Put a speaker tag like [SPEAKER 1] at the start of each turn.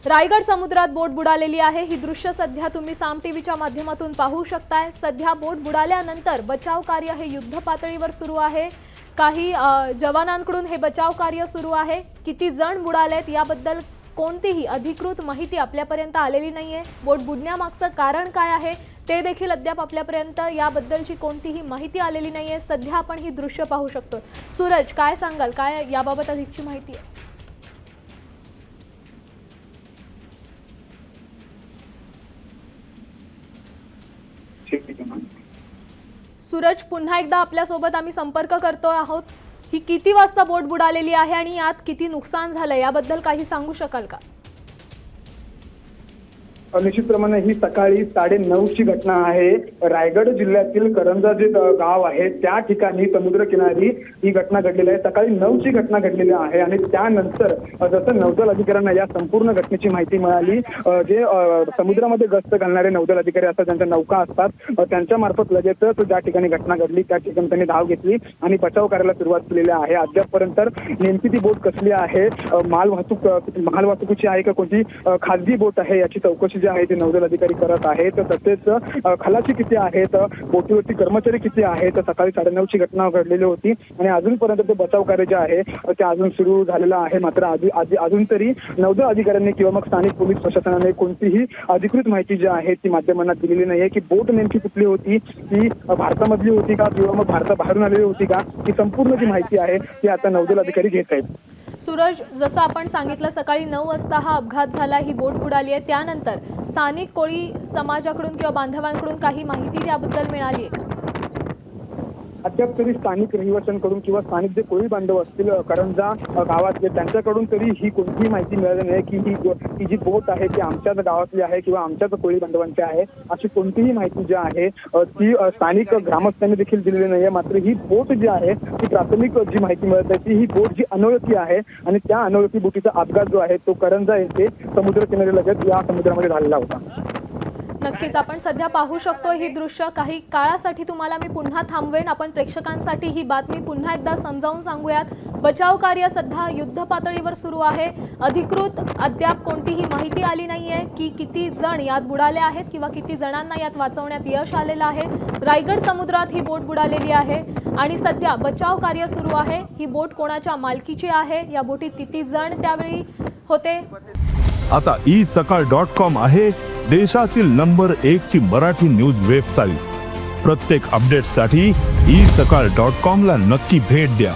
[SPEAKER 1] रायगड समुद्रात बोट बुडालेली आहे। ही दृश्य सध्या तुम्ही साम टीव्हीच्या माध्यमातून पाहू शकताय। सध्या बोट बुडाल्यानंतर बचाव कार्य हे युद्ध पातळीवर सुरू आहे। काही जवानांकडून हे बचाव कार्य सुरू आहे। किती जण बुडालेत याबद्दल कोणतीही अधिकृत माहिती आपल्यापर्यंत आलेली नाहीये। बोट बुडण्यामागचं कारण काय आहे ते देखील अद्याप आपल्यापर्यंत याबद्दलची कोणतीही माहिती आलेली नाहीये। सध्या आपण ही दृश्य पाहू शकतो। सूरज, काय सांगाल, काय याबाबत अधिकची माहिती आहे? सूरज, पुन्हा एकदा आपल्यासोबत आम्ही संपर्क करतो आहोत। ही किती वाजता बोट बुडालेली आहे आणि यात किती नुकसान झालं याबद्दल काही सांगू शकाल का?
[SPEAKER 2] निश्चितप्रमाणे ही सकाळी 9:30ची घटना आहे। रायगड जिल्ह्यातील करंजा जे गाव आहे त्या ठिकाणी समुद्रकिनारी ही घटना घडलेली आहे। सकाळी 9ची घटना घडलेली आहे आणि त्यानंतर जसं नौदल अधिकाऱ्यांना या संपूर्ण घटनेची माहिती मिळाली, जे समुद्रामध्ये गस्त घालणारे नौदल अधिकारी असतात, ज्यांच्या नौका असतात, त्यांच्या मार्फत लगेचच ज्या ठिकाणी घटना घडली त्या ठिकाणी त्यांनी धाव घेतली आणि बचाव कार्याला सुरुवात केलेली आहे। अद्यापपर्यंत नेमकी ती बोट कसली आहे, मालवाहतुकीची आहे का कोणती खाजगी बोट आहे याची चौकशी जे आहे ते नौदल अधिकारी करत आहेत। तसेच खलाशी किती आहेत, बोटीवरती कर्मचारी किती आहेत। सकाळी 9:30ची घटना घडलेली होती आणि अजूनपर्यंत ते बचाव कार्य जे आहे ते अजून सुरू झालेलं आहे। मात्र अजून तरी नौदल अधिकाऱ्यांनी किंवा मग स्थानिक पोलीस प्रशासनाने कोणतीही अधिकृत माहिती जी आहे ती माध्यमांना दिलेली नाहीये की बोट नेमकी कुठली होती, ती भारतामधली होती का किंवा मग भारताबाहेरून आलेली होती का, ही संपूर्ण जी माहिती आहे ती आता नौदल अधिकारी घेत आहेत।
[SPEAKER 1] सूरज, जसं आपण सांगितलं सकाळी 9 वाजता हा अपघात झाला, ही बोट बुडाली आहे। त्यानंतर स्थानिक कोळी समाजाकडून किंवा बांधवांकडून काही माहिती त्याबद्दल मिळाली आहे का?
[SPEAKER 2] अद्याप तरी स्थानिक रहिवाशांकडून किंवा स्थानिक जे कोळी बांधव असतील करंजा गावातले त्यांच्याकडून तरी ही कोणतीही माहिती मिळाली नाही की ही जी बोट आहे ती आमच्याच गावातली आहे किंवा आमच्याच कोळी बांधवांची आहे, अशी कोणतीही माहिती जी आहे ती स्थानिक ग्रामस्थांनी देखील दिलेली नाहीये। मात्र ही बोट जी आहे ती प्राथमिक जी माहिती मिळत आहे ती ही बोट जी अनोळखी आहे आणि त्या अनोळखी बोटीचा अपघात जो आहे तो करंजा येथे समुद्रकिनारी लगत या समुद्रामध्ये झालेला होता।
[SPEAKER 1] नक्कीच आपण सध्या पाहू शकतो ही दृश्य। काही काळासाठी तुम्हाला मी पुन्हा थांबवेन। आपण प्रेक्षकांसाठी ही बातमी पुन्हा एकदा समजावून सांगूयात। बचाव कार्य सध्या युद्ध पातळीवर सुरू आहे। अधिकृत अद्याप कोणतीही माहिती आली नाहीये की किती जण यात बुडाले आहेत किंवा किती जणांना यात वाचवण्यात यश आलेलं आहे। रायगड समुद्रात ही बोट बुडालेली आहे आणि सध्या बचाव कार्य सुरू आहे। ही बोट कोणाच्या मालकीची आहे, या बोटीत किती जण त्यावेळी होते?
[SPEAKER 3] आता isakal.com आहे देशातील नंबर 1 ची मराठी न्यूज वेबसाईट। प्रत्येक अपडेटसाठी isakal.com ला नक्की भेट द्या।